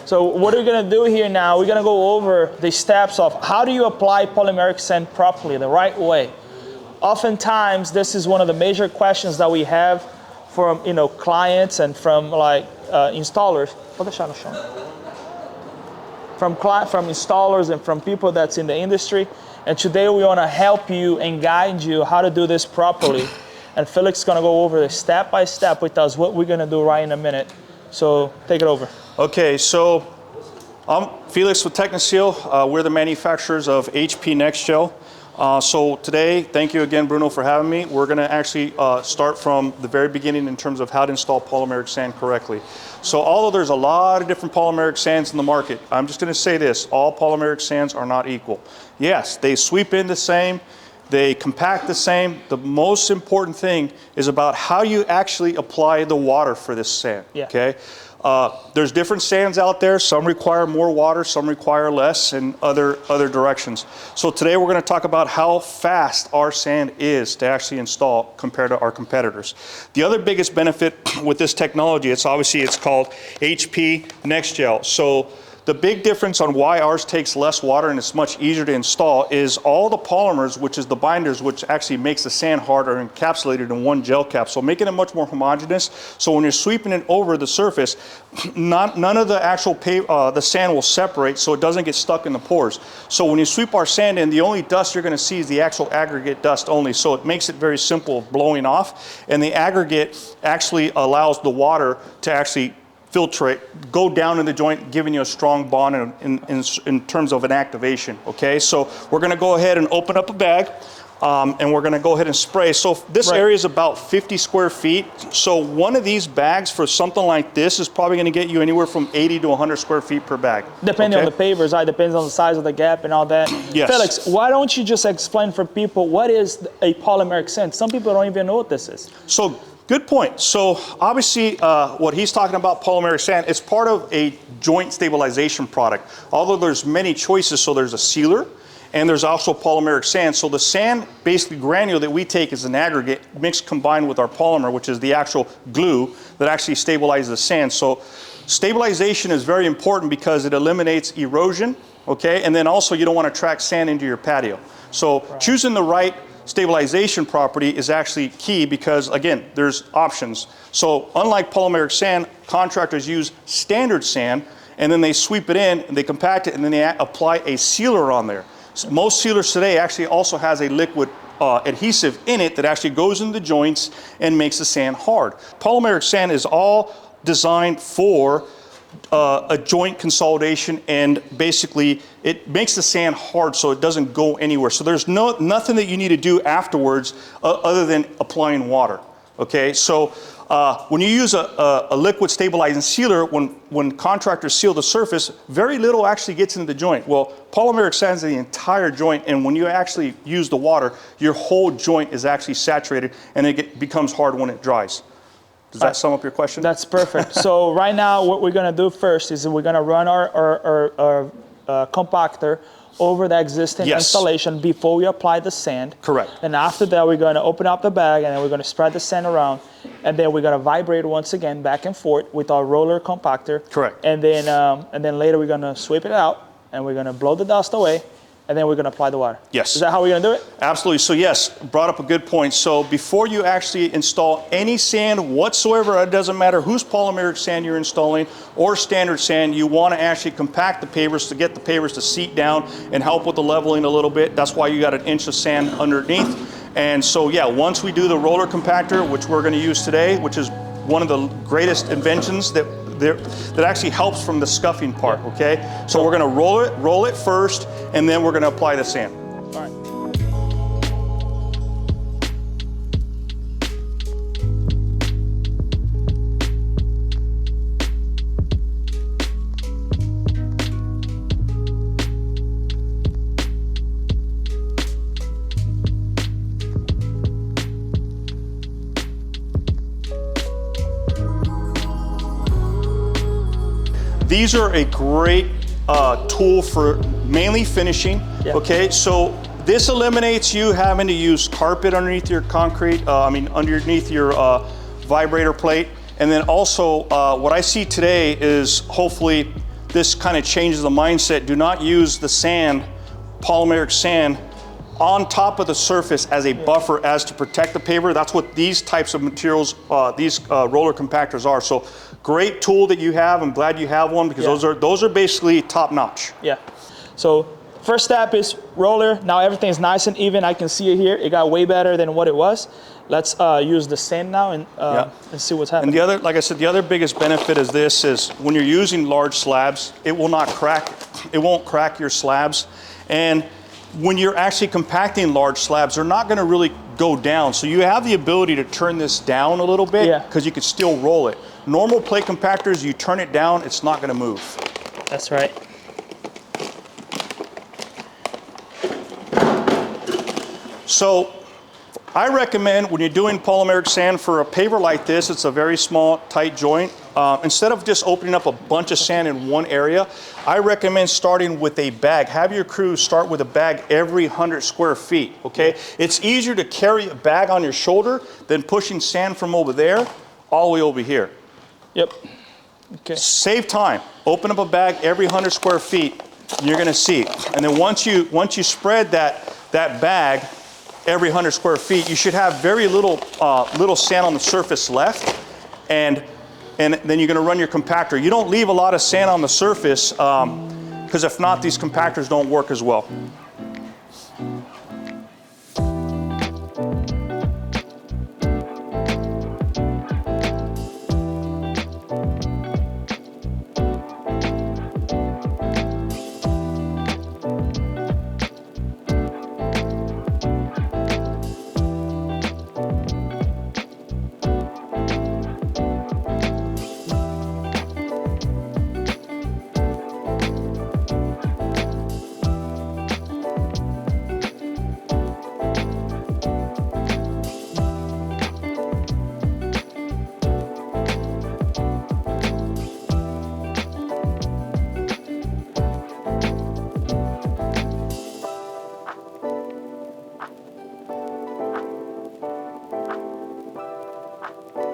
So what we're gonna do here now, we're gonna go over the steps of how do you apply polymeric sand properly, the right way. Oftentimes, this is one of the major questions that we have from clients and from like installers. Pode deixar no chão. From installers and from people that's in the industry. And today we want to help you and guide you how to do this properly. And Felix is going to go over this step by step with us, what we're going to do right in a minute. So take it over. Okay, so I'm Felix with Techniseal. We're the manufacturers of HP NextGel. So today, thank you again, Bruno, for having me. We're going to actually start from the very beginning in terms of how to install polymeric sand correctly. So although there's a lot of different polymeric sands in the market, I'm just going to say this, all polymeric sands are not equal. Yes, they sweep in the same, they compact the same. The most important thing is about how you actually apply the water for this sand, okay? There's different sands out there. Some require more water, some require less, and other directions. So today we're going to talk about how fast our sand is to actually install compared to our competitors. The other biggest benefit with this technology, it's called HP NextGel. So the big difference on why ours takes less water and it's much easier to install is all the polymers, which is the binders, which actually makes the sand hard, are encapsulated in one gel capsule, making it much more homogeneous. So when you're sweeping it over the surface, none of the actual the sand will separate, so it doesn't get stuck in the pores. So when you sweep our sand in, the only dust you're going to see is the actual aggregate dust only. So it makes it very simple of blowing off, and the aggregate actually allows the water to actually filtrate, go down in the joint, giving you a strong bond in terms of an activation, okay? So we're gonna go ahead and open up a bag, and we're gonna go ahead and spray. So this area is about 50 square feet. So one of these bags for something like this is probably gonna get you anywhere from 80 to 100 square feet per bag. Depending on the pavers, right? Depends on the size of the gap and all that. Yes. Felix, why don't you just explain for people what is a polymeric sand? Some people don't even know what this is. So, good point. So obviously what he's talking about, polymeric sand, it's part of a joint stabilization product. Although there's many choices, so there's a sealer and there's also polymeric sand. So the sand, basically granule that we take is an aggregate mixed combined with our polymer, which is the actual glue that actually stabilizes the sand. So stabilization is very important because it eliminates erosion, okay? And then also you don't want to track sand into your patio. So choosing the right stabilization property is actually key because, again, there's options. So unlike polymeric sand, contractors use standard sand and then they sweep it in and they compact it and then they apply a sealer on there. So most sealers today actually also has a liquid adhesive in it that actually goes into the joints and makes the sand hard. Polymeric sand is all designed for a joint consolidation, and basically it makes the sand hard so it doesn't go anywhere. So there's nothing that you need to do afterwards other than applying water, okay? So when you use a liquid stabilizing sealer, when contractors seal the surface, very little actually gets into the joint. Well, polymeric sands the entire joint, and when you actually use the water, your whole joint is actually saturated and it becomes hard when it dries. Does that sum up your question? That's perfect. So right now, what we're gonna do first is we're gonna run our compactor over the existing installation before we apply the sand. Correct. And after that, we're gonna open up the bag and then we're gonna spread the sand around, and then we're gonna vibrate once again back and forth with our roller compactor. Correct. And then later we're gonna sweep it out and we're gonna blow the dust away, and then we're going to apply the water. Yes. Is that how we're going to do it? Absolutely. So yes, brought up a good point. So before you actually install any sand whatsoever, it doesn't matter whose polymeric sand you're installing or standard sand, you want to actually compact the pavers to get the pavers to seat down and help with the leveling a little bit. That's why you got an inch of sand underneath. And so yeah, once we do the roller compactor, which we're going to use today, which is one of the greatest inventions that actually helps from the scuffing part, okay? So we're gonna roll it first, and then we're gonna apply the sand. All right. These are a great tool for mainly finishing, okay? So this eliminates you having to use carpet underneath your concrete, underneath your vibrator plate. And then also what I see today is hopefully this kind of changes the mindset. Do not use the sand, polymeric sand, on top of the surface as a buffer as to protect the paver. That's what these types of materials, these roller compactors are. So great tool that you have. I'm glad you have one because those are basically top notch. Yeah. So first step is roller. Now everything's nice and even. I can see it here. It got way better than what it was. Let's use the sand now and see what's happening. And the other, like I said, the other biggest benefit is this is when you're using large slabs, it will not crack. It won't crack your slabs. And when you're actually compacting large slabs, they're not going to really go down. So you have the ability to turn this down a little bit because you could still roll it. Normal plate compactors, you turn it down, it's not going to move. That's right. So I recommend when you're doing polymeric sand for a paver like this, it's a very small, tight joint. Instead of just opening up a bunch of sand in one area, I recommend starting with a bag. Have your crew start with a bag every 100 square feet, okay? It's easier to carry a bag on your shoulder than pushing sand from over there all the way over here. Yep. Okay. Save time. Open up a bag every 100 square feet, and you're gonna see. And then once you spread that bag every 100 square feet, you should have very little sand on the surface left, and then you're going to run your compactor. You don't leave a lot of sand on the surface because if not, these compactors don't work as well.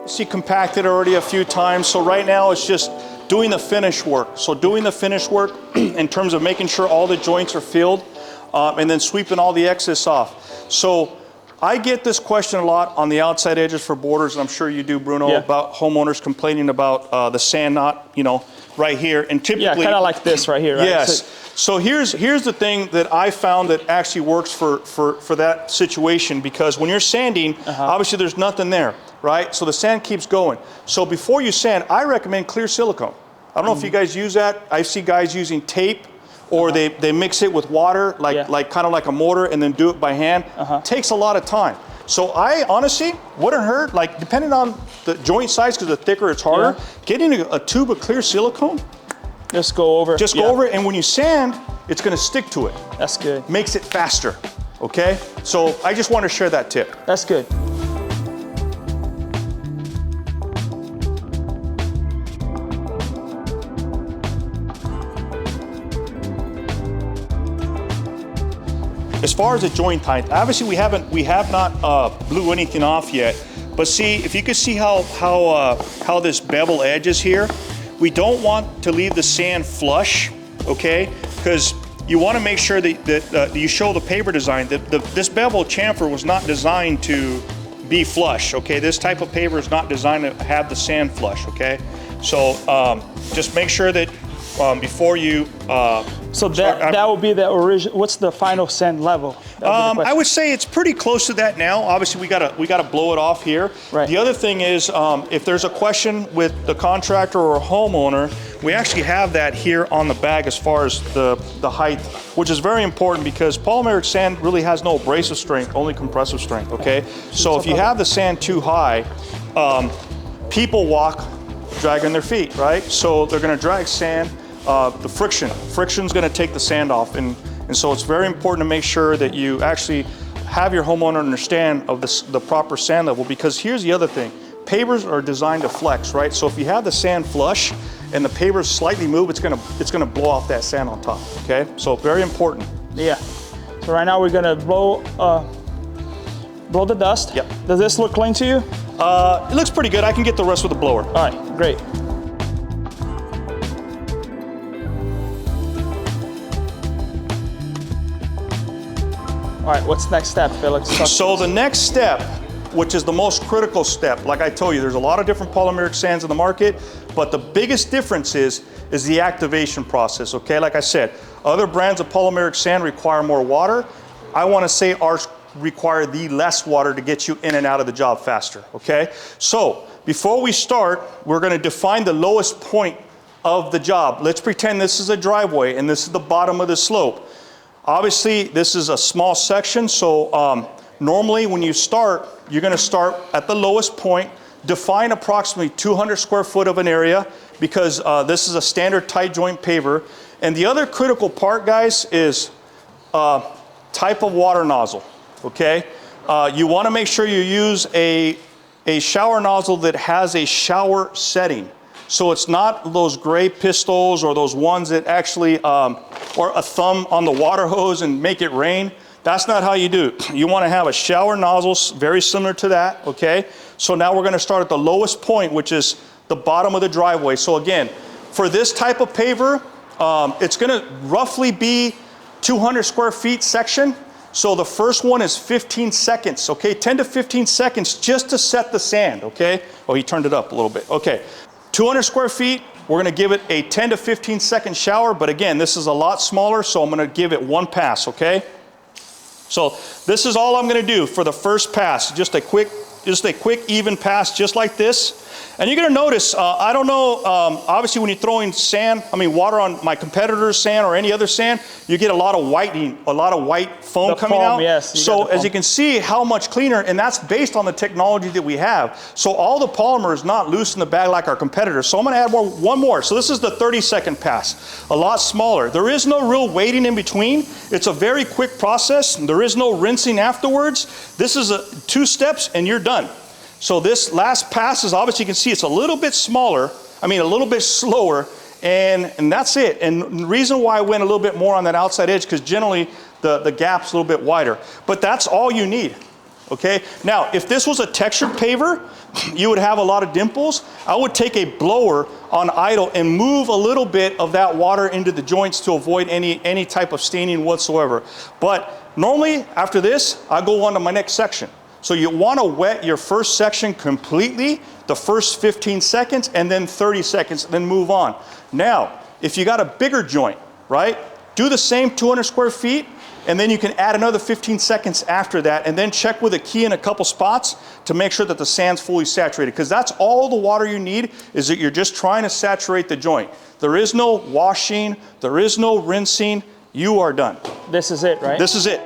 See, compacted already a few times, so right now it's just doing the finish work. So doing the finish work in terms of making sure all the joints are filled and then sweeping all the excess off. So I get this question a lot on the outside edges for borders, and I'm sure you do, Bruno, about homeowners complaining about the sand knot, you know, right here. And typically, kind of like this right here, right? Yes. So here's the thing that I found that actually works for that situation, because when you're sanding, obviously there's nothing there, right? So the sand keeps going. So before you sand, I recommend clear silicone. I don't know if you guys use that. I see guys using tape, or they mix it with water, like kind of like a mortar, and then do it by hand. Takes a lot of time. So I honestly wouldn't hurt, like depending on the joint size, because the thicker it's harder, getting a tube of clear silicone. Just go over. Just go over it, and when you sand, it's gonna stick to it. That's good. Makes it faster, okay? So I just want to share that tip. That's good. As far as the joint height, obviously we have not blew anything off yet, but see, if you could see how this bevel edge is here, we don't want to leave the sand flush, okay? Because you want to make sure that you show the paver design. This bevel chamfer was not designed to be flush, okay? This type of paver is not designed to have the sand flush, okay? So just make sure that before you so that would be the original. What's the final sand level? I would say it's pretty close to that now. Obviously, we gotta blow it off here. Right. The other thing is, if there's a question with the contractor or a homeowner, we actually have that here on the bag as far as the height, which is very important because polymeric sand really has no abrasive strength, only compressive strength. Okay. So if you have the sand too high, people walk dragging their feet, right? So they're gonna drag sand. The friction's going to take the sand off, and so it's very important to make sure that you actually have your homeowner understand of the proper sand level, because here's the other thing. Pavers are designed to flex, right? So if you have the sand flush and the pavers slightly move, it's gonna blow off that sand on top, okay? So very important. Yeah. So right now we're gonna blow the dust. Yep. Does this look clean to you? It looks pretty good. I can get the rest with the blower. All right, great. right, what's the next step, Felix? So the next step, which is the most critical step, like I told you, there's a lot of different polymeric sands in the market, but the biggest difference is the activation process, okay? Like I said, other brands of polymeric sand require more water. I want to say ours require the less water to get you in and out of the job faster, okay? So before we start, we're going to define the lowest point of the job. Let's pretend this is a driveway and this is the bottom of the slope. Obviously, this is a small section, so normally when you start, you're going to start at the lowest point, define approximately 200 square foot of an area, because this is a standard tight joint paver. And the other critical part, guys, is type of water nozzle, okay? You want to make sure you use a shower nozzle that has a shower setting. So it's not those gray pistols or those ones that actually, or a thumb on the water hose and make it rain. That's not how you do it. You want to have a shower nozzle very similar to that, okay? So now we're going to start at the lowest point, which is the bottom of the driveway. So again, for this type of paver, it's going to roughly be 200 square feet section. So the first one is 15 seconds, okay? 10 to 15 seconds just to set the sand, okay? Oh, he turned it up a little bit. Okay, 200 square feet, we're going to give it a 10 to 15 second shower, but again, this is a lot smaller, so I'm going to give it one pass, okay? So this is all I'm going to do for the first pass, just a quick even pass just like this. And you're going to notice, I don't know, obviously when you're throwing sand, water on my competitor's sand or any other sand, you get a lot of whitening, a lot of white foam coming out. Yes, so as you can see how much cleaner, and that's based on the technology that we have. So all the polymer is not loose in the bag like our competitors. So I'm going to add one more. So this is the 30-second pass, a lot smaller. There is no real waiting in between. It's a very quick process. There is no rinsing afterwards. This is 2 steps and you're done. So this last pass is, obviously you can see it's a little bit smaller, a little bit slower, and that's it. And the reason why I went a little bit more on that outside edge, because generally the gap's a little bit wider. But that's all you need, okay? Now, if this was a textured paver, you would have a lot of dimples. I would take a blower on idle and move a little bit of that water into the joints to avoid any type of staining whatsoever. But normally, after this, I go on to my next section. So you want to wet your first section completely, the first 15 seconds, and then 30 seconds, then move on. Now, if you got a bigger joint, right, do the same 200 square feet, and then you can add another 15 seconds after that, and then check with a key in a couple spots to make sure that the sand's fully saturated, because that's all the water you need, is that you're just trying to saturate the joint. There is no washing, there is no rinsing, you are done. This is it, right? This is it.